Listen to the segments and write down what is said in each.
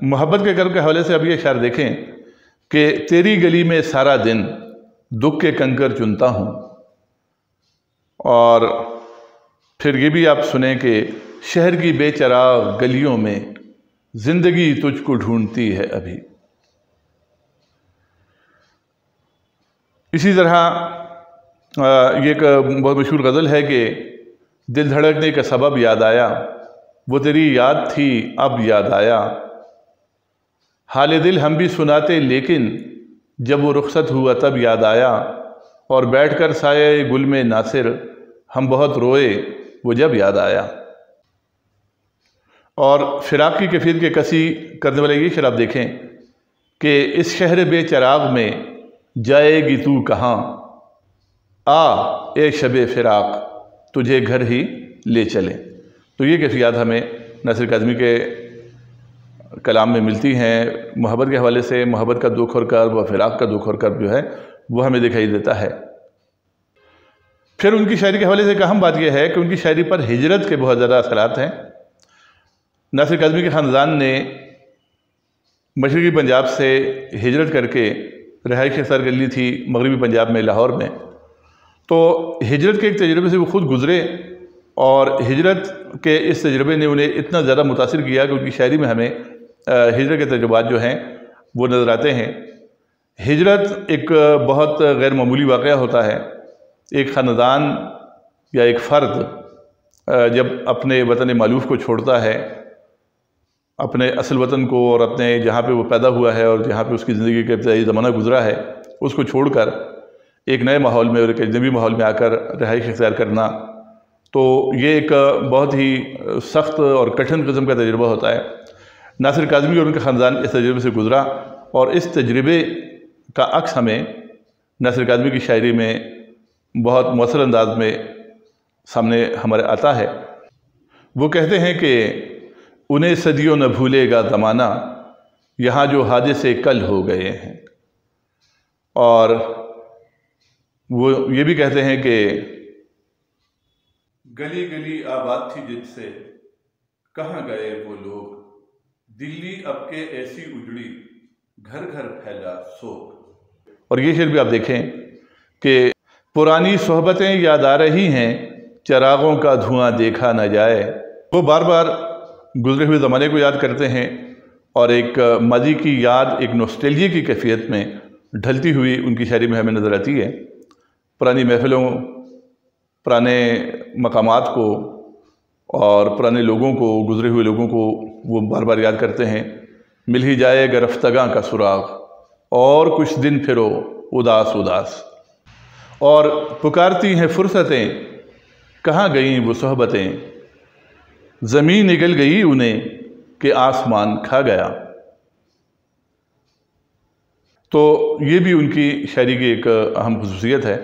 محبت کے کرب کے حوالے سے اب یہ اشعار دیکھیں کہ تیری گلی میں سارا دن دکھ کے کنکر چنتا ہوں، اور پھر یہ بھی آپ سنیں کہ شہر کی بے چراغ گلیوں میں زندگی تجھ کو ڈھونڈتی ہے ابھی۔ اسی طرح یہ ایک بہت مشہور غزل ہے کہ دل دھڑکنے کا سبب یاد آیا، وہ تیری یاد تھی اب یاد آیا، حال دل ہم بھی سناتے لیکن جب وہ رخصت ہوا تب یاد آیا، اور بیٹھ کر سایہ گل میں ناصر ہم بہت روئے وہ جب یاد آیا۔ اور فراق کی کیفیت کے کسی کرنے والے یہ شعر آپ دیکھیں کہ اس شہر بے چراغ میں جائے گی تو کہاں، آ اے شب فراق تجھے گھر ہی لے چلے۔ تو یہ کیفیات ہمیں ناصر کاظمی کے کلام میں ملتی ہیں، محبت کے حوالے سے، محبت کا دکھ اور کرب و فراق کا دکھ اور کرب جو ہے وہ ہمیں دکھائی دیتا ہے۔ پھر ان کی شاعری کے حوالے سے ایک اہم بات یہ ہے کہ ان کی شاعری پر ہجرت کے بہت زیادہ اثرات ہیں۔ ناصر کاظمی کے خاندان نے مشرقی پنجاب سے ہجرت کر کے رہائش اختیار کر لی تھی مغربی پنجاب میں، لاہور میں۔ تو ہجرت کے ایک تجربے سے وہ خود گزرے، اور ہجرت کے اس تجربے نے انہیں اتنا زیادہ متاثر کیا کہ ان کی شاعری میں ہمیں ہجرت کے تجربات جو ہیں وہ نظر آتے ہیں۔ ہجرت ایک بہت غیر معمولی واقعہ ہوتا ہے۔ ایک خاندان یا ایک فرد جب اپنے وطن مألوف کو چھوڑتا ہے، اپنے اصل وطن کو اور اپنے جہاں پہ وہ پیدا ہوا ہے اور جہاں پہ اس کی زندگی کا ابتدائی زمانہ گزرا ہے، اس کو چھوڑ کر ایک نئے ماحول میں اور ایک اجنبی ماحول میں آ کر رہائش اختیار کرنا، تو یہ ایک بہت ہی سخت اور کٹھن قسم کا تجربہ ہوتا ہے۔ ناصر کاظمی اور ان کے خاندان اس تجربے سے گزرا، اور اس تجربے کا عکس ہمیں ناصر کاظمی کی شاعری میں بہت مؤثر انداز میں سامنے ہمارے آتا ہے۔ وہ کہتے ہیں کہ انہیں صدیوں نہ بھولے گا زمانہ، یہاں جو حادثے کل ہو گئے ہیں، اور وہ یہ بھی کہتے ہیں کہ گلی گلی آباد تھی جن سے کہاں گئے وہ لوگ، دلی اب کے ایسی اجڑی گھر گھر پھیلا سوگ۔ اور یہ شعر بھی آپ دیکھیں کہ پرانی صحبتیں یاد آ رہی ہیں، چراغوں کا دھواں دیکھا نہ جائے۔ وہ بار بار گزرے ہوئے زمانے کو یاد کرتے ہیں، اور ایک ماضی کی یاد، ایک نوسٹیلجیا کی کیفیت میں ڈھلتی ہوئی ان کی شاعری میں ہمیں نظر آتی ہے۔ پرانی محفلوں، پرانے مقامات کو اور پرانے لوگوں کو، گزرے ہوئے لوگوں کو وہ بار بار یاد کرتے ہیں۔ مل ہی جائے گا رفتگاں کا سراغ، اور کچھ دن پھرو اداس اداس، اور پکارتی ہیں فرصتیں کہاں گئیں وہ صحبتیں، زمین نگل گئی انہیں کہ آسمان کھا گیا۔ تو یہ بھی ان کی شاعری کی ایک اہم خصوصیت ہے۔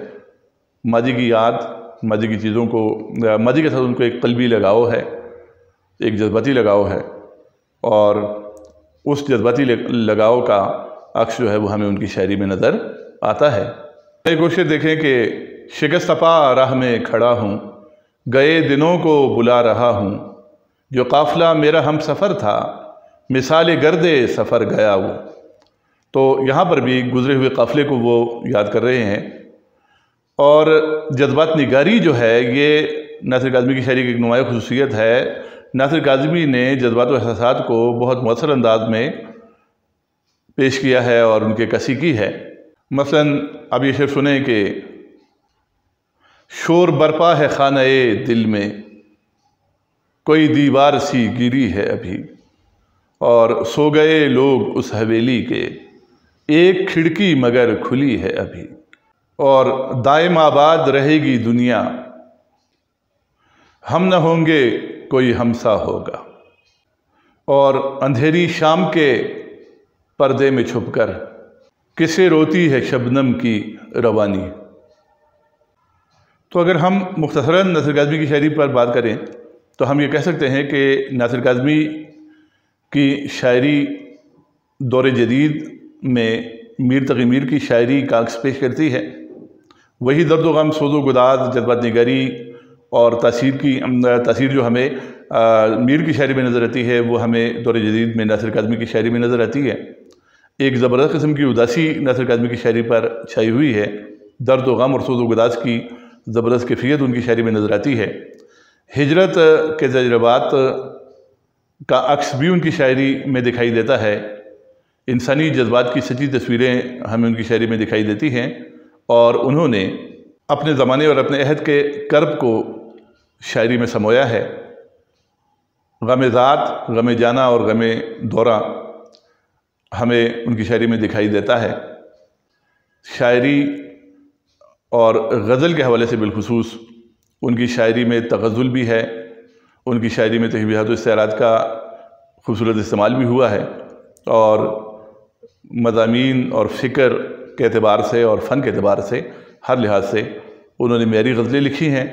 ماضی کی یاد، ماضی کی چیزوں کو، ماضی کے ساتھ ان کو ایک قلبی لگاؤ ہے، ایک جذباتی لگاؤ ہے، اور اس جذباتی لگاؤ کا عکس جو ہے وہ ہمیں ان کی شاعری میں نظر آتا ہے۔ ایک کوشش دیکھیں کہ شکست پا راہ میں کھڑا ہوں، گئے دنوں کو بلا رہا ہوں، جو قافلہ میرا ہم سفر تھا مثال گرد سفر گیا وہ۔ تو یہاں پر بھی گزرے ہوئے قافلے کو وہ یاد کر رہے ہیں۔ اور جذبات نگاری جو ہے یہ ناصر کاظمی کی شاعری کی ایک نمایاں خصوصیت ہے۔ ناصر کاظمی نے جذبات و احساسات کو بہت مؤثر انداز میں پیش کیا ہے اور ان کی عکاسی کی ہے۔ مثلاً اب یہ شعر سنیں کہ شور برپا ہے خانہ دل میں، کوئی دیوار سی گری ہے ابھی، اور سو گئے لوگ اس حویلی کے، ایک کھڑکی مگر کھلی ہے ابھی، اور دائم آباد رہے گی دنیا، ہم نہ ہوں گے کوئی ہمسا ہوگا، اور اندھیری شام کے پردے میں چھپ کر کسے روتی ہے شبنم کی روانی۔ تو اگر ہم مختصراً ناصر کاظمی کی شاعری پر بات کریں تو ہم یہ کہہ سکتے ہیں کہ ناصر کاظمی کی شاعری دور جدید میں میر تقی میر کی شاعری کا عکس پیش کرتی ہے۔ وہی درد و غم، سوز و گداز، جذبات نگاری اور تاثیر جو ہمیں میر کی شاعری میں نظر آتی ہے وہ ہمیں دور جدید میں ناصر کاظمی کی شاعری میں نظر آتی ہے۔ ایک زبردست قسم کی اداسی ناصر کاظمی کی شاعری پر چھائی ہوئی ہے، درد و غم اور سوز و گداز کی زبردست کیفیت ان کی شاعری میں نظر آتی ہے۔ ہجرت کے تجربات کا عکس بھی ان کی شاعری میں دکھائی دیتا ہے، انسانی جذبات کی سچی تصویریں ہمیں ان کی شاعری میں دکھائی دیتی ہیں، اور انہوں نے اپنے زمانے اور اپنے عہد کے کرب کو شاعری میں سمویا ہے۔ غم ذات، غم جانا اور غم دورہ ہمیں ان کی شاعری میں دکھائی دیتا ہے۔ شاعری اور غزل کے حوالے سے بالخصوص ان کی شاعری میں تغزل بھی ہے، ان کی شاعری میں تشبیہات و استعارات کا خوبصورت استعمال بھی ہوا ہے، اور مضامین اور فکر کے اعتبار سے اور فن کے اعتبار سے ہر لحاظ سے انہوں نے معیاری غزلیں لکھی ہیں۔